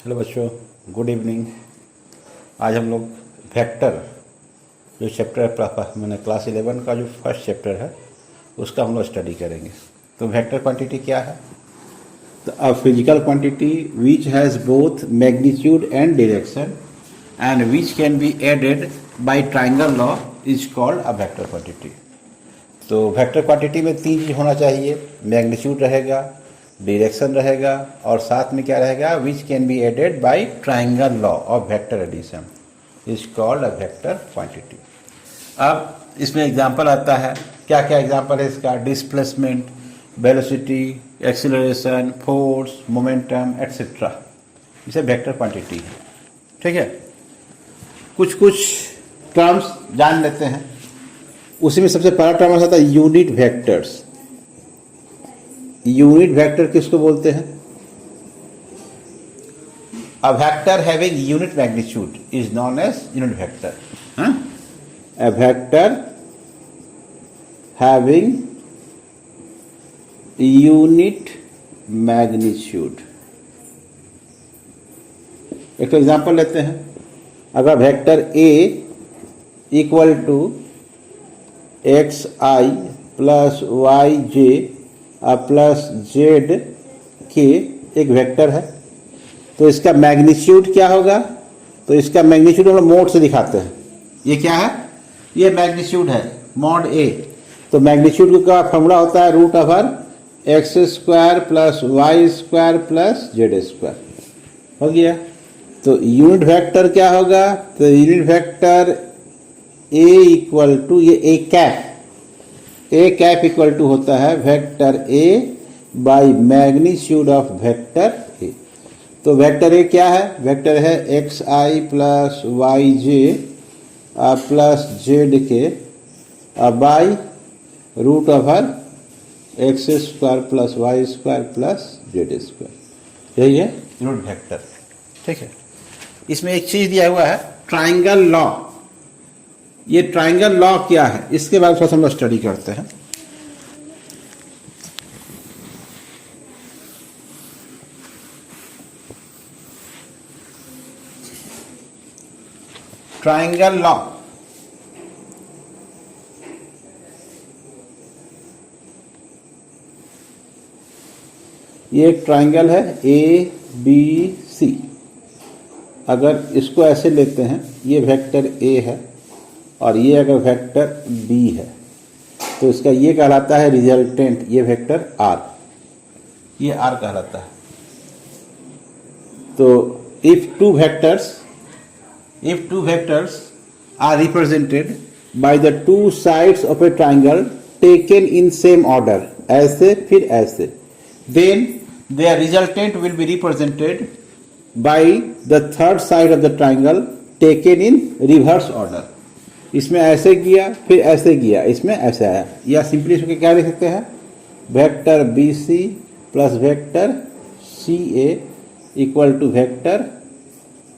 Hello बच्चों, good evening. आज हम लोग वेक्टर जो चैप्टर मैंने क्लास 11 का जो फर्स्ट चैप्टर है उसका हम लोग स्टडी करेंगे। तो वेक्टर क्वांटिटी क्या है? तो a physical quantity which has both magnitude and direction and which can be added by triangle law is called a vector quantity. तो वेक्टर क्वांटिटी में तीन चीज़ होना चाहिए, मैग्नीट्यूड रहेगा, डायरेक्शन रहेगा और साथ में क्या रहेगा, which can be added by triangle law of vector addition is called a vector quantity. अब इसमें एग्जांपल आता है, क्या क्या एग्जांपल है इसका? Displacement, velocity, acceleration, force, momentum etcetera, इसे वेक्टर क्वांटिटी है। ठीक है, कुछ कुछ टर्म्स जान लेते हैं। उसी में सबसे पहला टर्म आता है यूनिट वेक्टर्स। यूनिट वेक्टर किसको बोलते हैं? A vector having unit magnitude is known as unit vector. A vector having unit magnitude. एक एग्जांपल लेते हैं। अगर vector A equal to X I plus Y J plus Z K एक vector है, तो इसका मैग्नीट्यूड क्या होगा? तो इसका मैग्नीट्यूड हम लोग मोड से दिखाते हैं। ये क्या है? ये मैग्नीट्यूड है, मॉड ए। तो मैग्नीट्यूड का फॉर्मूला होता है root over X square plus Y square plus Z square. हो गया। तो यूनिट वेक्टर क्या होगा? तो unit vector A equal to A cap equal to होता है vector A by magnitude of vector A. तो वेक्टर ए क्या है? वेक्टर है X I plus Y J plus Z K by root over X square plus Y square plus Z square. यही है unit vector. ठीक है, इसमें एक चीज दिया हुआ है, ट्रायंगल लॉ। ये ट्रायंगल लॉ क्या है, इसके बारे में हम लोग स्टडी करते हैं। ट्रायंगल लॉ ये एक ट्रायंगल है ए बी सी। अगर इसको ऐसे लेते हैं, ये वेक्टर ए है और ये अगर वेक्टर बी है, तो इसका ये कहलाता है रिजल्टेंट, ये वेक्टर आर, ये आर कहलाता है। तो if two vectors are represented by the two sides of a triangle taken in same order, ऐसे फिर ऐसे, then their resultant will be represented by the third side of the triangle taken in reverse order। इसमें ऐसे किया फिर ऐसे किया, इसमें ऐसे आया। या सिंपली इसको क्या लिख सकते हैं? Vector B C plus vector C A equal to vector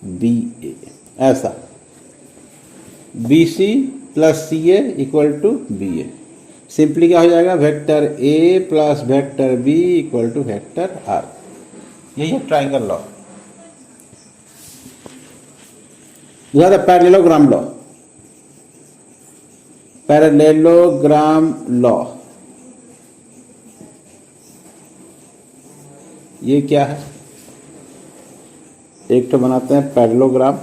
B A, ऐसा। B C plus C A equal to B A. Simply क्या हो जाएगा? Vector A plus vector B equal to vector R. यही है triangle law. दूसरा parallelogram law. Parallelogram law ये क्या है? एक तो बनाते हैं parallelogram.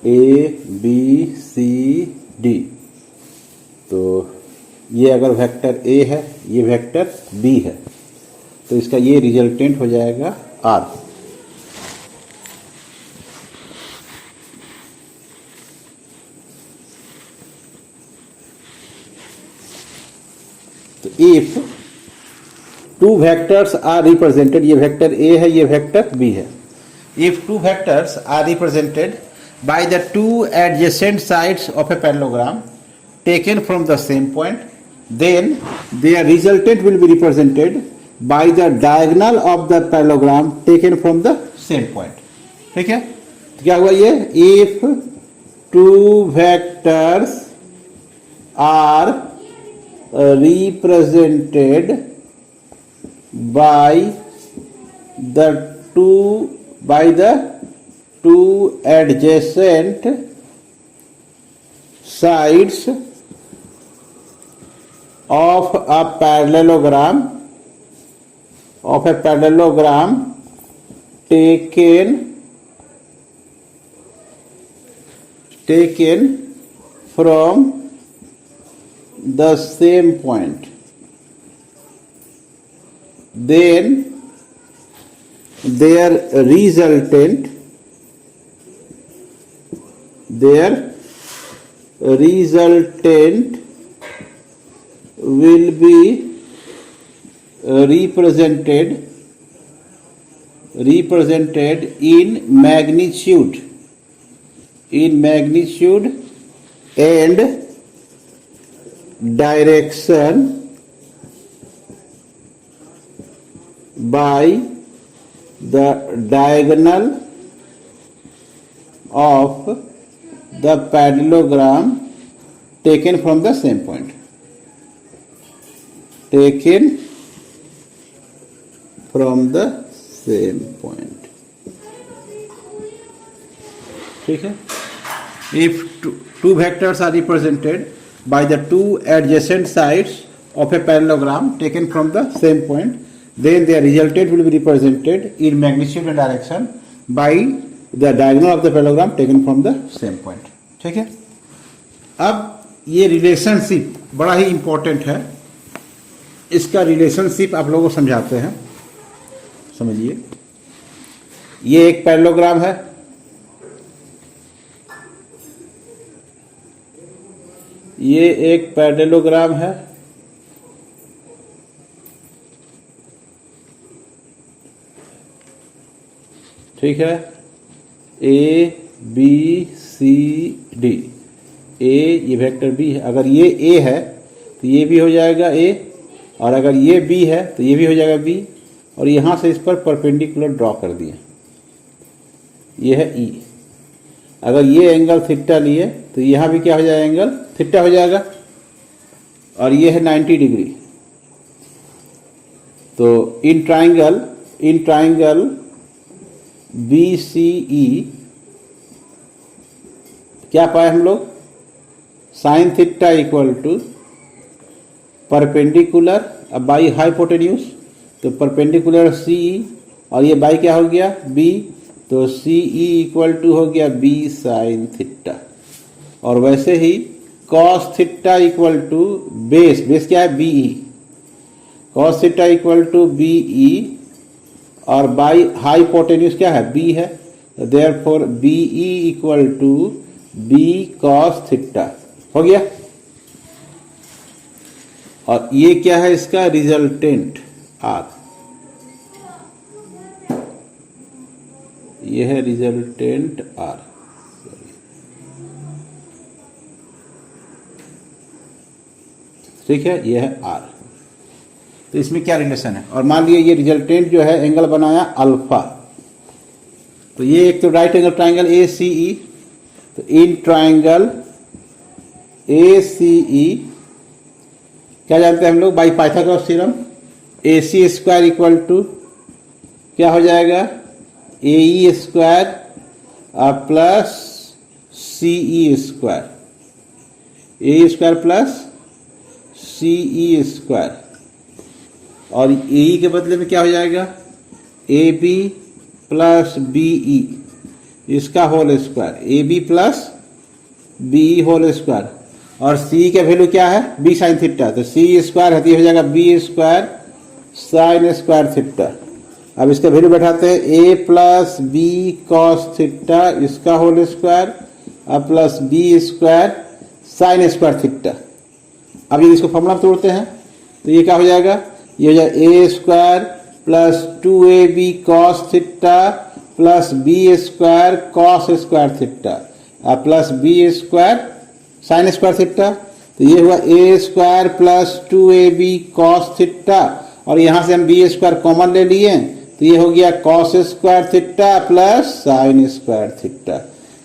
A B C D. तो ये अगर वेक्टर ए है, ये वेक्टर बी है, तो इसका ये रिजल्टेंट हो जाएगा आर। तो if two vectors are represented, ये वेक्टर ए है, ये वेक्टर बी है। If two vectors are represented by the two adjacent sides of a parallelogram taken from the same point, then their resultant will be represented by the diagonal of the parallelogram taken from the same point। ठीक है, क्या हुआ ये, if two vectors are represented by the two adjacent sides of a parallelogram taken from the same point, then their resultant will be represented in magnitude and direction by the diagonal of the parallelogram taken from the same point. ठीक है. If two vectors are represented by the two adjacent sides of a parallelogram taken from the same point, then their resultant will be represented in magnitude and direction by the diagonal of the parallelogram taken from the same point. ठीक है. अब ये relationship बड़ा ही important है. इसका relationship आप लोगों को समझाते हैं. समझिए, ये एक पैरेललोग्राम है. ये एक पैरेललोग्राम है. ठीक है. ए बी सी डी. ए ये वेक्टर बी है. अगर ये ए है तो ये भी हो जाएगा ए, और अगर ये बी है तो ये भी हो जाएगा बी, और यहां से इस पर परपेंडिकुलर ड्रॉ कर दिए. ये है ई. अगर ये एंगल थीटा लिए तो यहां भी क्या हो जाएगा, एंगल थीटा हो जाएगा, और ये है 90 डिग्री. तो इन ट्राइंगल बी सी ई क्या पाए हम लोग, sine theta equal to perpendicular by hypotenuse, तो परपेंडिकुलर सी ई, और ये बाई क्या हो गया बी, तो सी ई इक्वल टू हो गया बी साइन थीटा. और वैसे ही cos theta equal to base क्या है BE, cos theta equal to BE, और बाई हाइपोटेन्यूज क्या है बी है, therefore BE equal to B cos theta. हो गया. और ये क्या है, इसका रिजल्टेंट आर. ये है रिजल्टेंट आर. ठीक है, ये है आर. तो इसमें क्या रिलेशन है, और मान लिया ये रिजल्टेंट जो है एंगल बनाया अल्फा, तो ये एक तो राइट एंगल ट्राइंगल ए सी ई, तो इन ट्राइंगल ए सी ई क्या जानते हैं हम लोग by Pythagoras theorem, A C square equal to क्या हो जाएगा, A E square plus C E square, A square plus C E square, और ए ई के बदले में क्या हो जाएगा, A B plus B E, इसका whole square, A B plus B E whole square, और सी का वैल्यू क्या है बी साइन थीटा, तो सी स्क्वायर है, हो जाएगा B square sine square theta. अब इसका वैल्यू बैठाते हैं, A plus B cos theta, इसका होल स्क्वायर, अब plus B square sine square theta. अब यदि इसको फॉर्मूला तोड़ते हैं तो ये क्या हो जाएगा, ये हो जाएगा A square plus 2ab cos theta plus B square cos square theta plus B square sine square theta. तो ये हुआ A square plus 2ab cos theta, और यहां से हम बी स्क्वायर कॉमन ले लिए तो तो ये हो गया cos square theta plus sine square theta.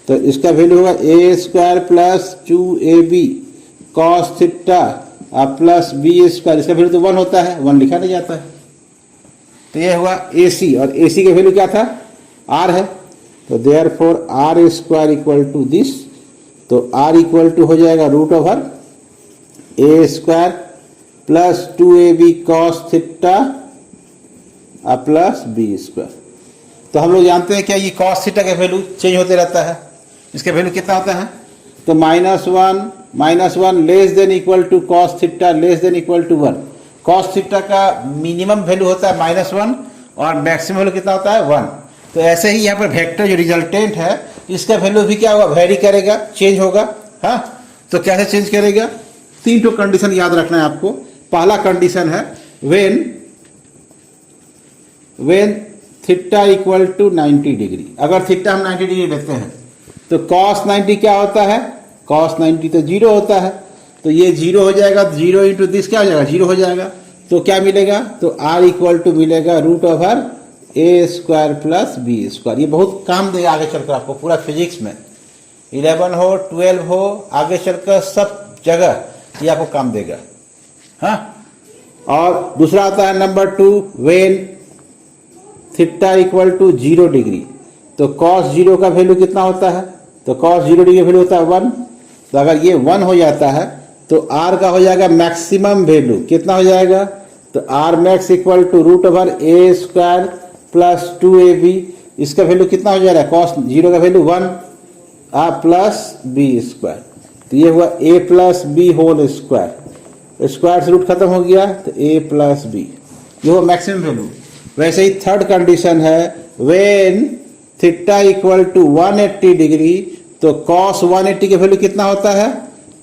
तो इसका वैल्यू होगा A square plus 2ab cos theta plus B square. इसका वैल्यू तो 1 होता है, 1 लिखा नहीं जाता है। तो ये हुआ AC, और AC का वैल्यू क्या था? R है। तो therefore R square equal to this. तो R इक्वल टू हो जाएगा root over A square plus 2ab cos theta plus B square. तो हम लोग जानते हैं क्या ये cos थीटा का वैल्यू चेंज होते रहता है। इसका वैल्यू कितना होता है? तो -1 less than equal to cos theta less than equal to 1। cos theta का मिनिमम वैल्यू होता है -1 और मैक्सिमम वैल्यू कितना होता है? 1। तो ऐसे ही यहाँ पर वेक्टर जो रिजल्टेंट है इसका वैल्यू भी क्या होगा? वेरी करेगा, चेंज होगा। हाँ, तो कैसे चेंज करेगा? 3 तो कंडीशन याद रखना है आपको। पहला कंडीशन है when theta equal to 90 degree. अगर थीटा हम 90 डिग्री लेते हैं तो cos 90 क्या होता है? cos 90 तो 0 होता है। तो ये 0 हो जाएगा, 0 इंटू दिस क्या हो जाएगा? 0 हो जाएगा। तो क्या मिलेगा? तो R इक्वल टू मिलेगा root over A square plus B square. ये बहुत काम देगा आगे चलकर आपको पूरा फिजिक्स में, 11 हो 12 हो, आगे चलकर सब जगह ये आपको काम देगा। हाँ, और दूसरा आता है number 2 when theta equal to 0 degree. तो cos 0 का वैल्यू कितना होता है? तो cos 0 डिग्री वैल्यू होता है 1। तो अगर ये 1 हो जाता है तो R का हो जाएगा मैक्सिमम वैल्यू। कितना हो जाएगा? तो R max equal to root over A square plus 2ab। इसका वैल्यू कितना हो जाएगा? cos 0 का वैल्यू 1 प्लस बी स्क्वायर। तो ये हुआ a plus B whole square. Square से रूट खत्म हो गया तो a प्लस बी, ये हुआ मैक्सिमम वैल्यू। वैसे ही थर्ड कंडीशन है when theta equal to 180 degree. तो cos 180 का वैल्यू कितना होता है?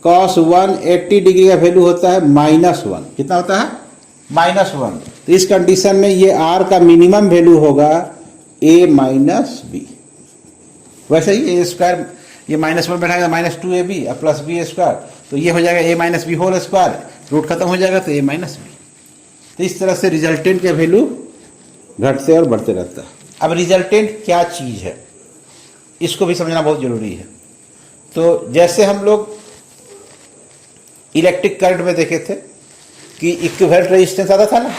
cos 180 डिग्री का वैल्यू होता है -1। कितना होता है? -1। तो इस कंडीशन में ये R का मिनिमम वैल्यू होगा a माइनस बी। वैसे ही ए स्क्वायर ये -1 बैठाएगा -2ab प्लस बी स्क्वायर। तो ये हो जाएगा a minus B whole square, root खत्म हो जाएगा तो a माइनस बी। तो इस तरह से रिजल्टेंट का वैल्यू घटते और बढ़ते रहता है। अब रिजल्टेंट क्या चीज़ है इसको भी समझना बहुत जरूरी है। तो जैसे हम लोग इलेक्ट्रिक करंट में देखे थे कि इक्विवेलेंट रेजिस्टेंस आता था ना,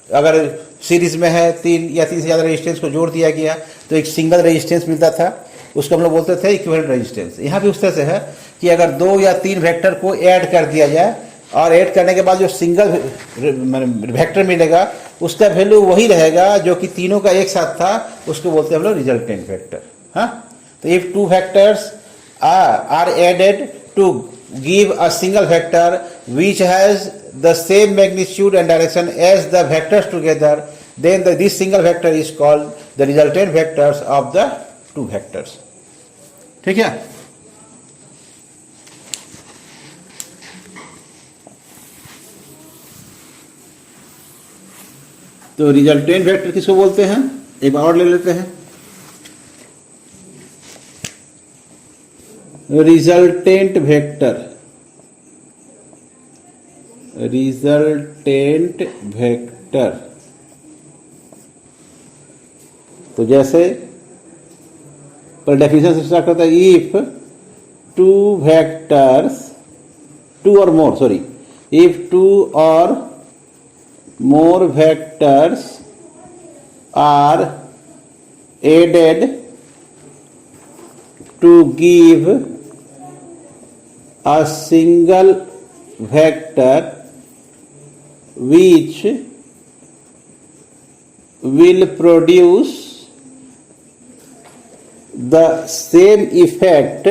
अगर सीरीज में है 3 या 3 से ज़्यादा रेजिस्टेंस को जोड़ दिया गया तो एक सिंगल रेजिस्टेंस मिलता था, उसको हम लोग बोलते थे इक्विवेलेंट रेजिस्टेंस। यहाँ भी उस तरह से है कि अगर 2 या 3 वेक्टर को ऐड कर दिया जाए और ऐड करने के बाद जो सिंगल वेक्टर मिलेगा उसका वैल्यू वही रहेगा जो कि तीनों का एक साथ था, उसको बोलते हैं हम लोग रिजल्टेंट वेक्टर। हाँ, तो if 2 vectors are added to give a single vector which has the same magnitude and direction as the vectors together, then this single vector is called the resultant vectors of the 2 vectors. ठीक है? तो resultant vector किसको बोलते हैं? एक बार और ले लेते हैं। Resultant vector, resultant vector. तो जैसे पर डेफिनेशन से स्टार्ट करता है, if 2 vectors 2 or more, sorry, if 2 or more vectors are added to give a single vector which will produce the same effect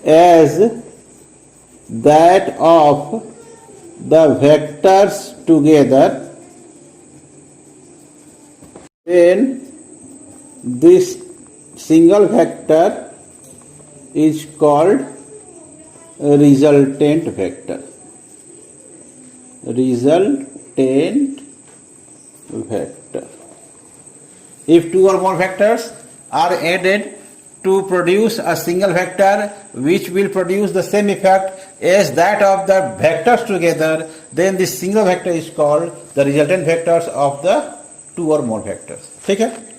as that of the vectors together, then this single vector is called a resultant vector. Resultant vector. If 2 or more vectors are added to produce a single vector which will produce the same effect is that of the vectors together, then this single vector is called the resultant vectors of the two or more vectors. ठीक है.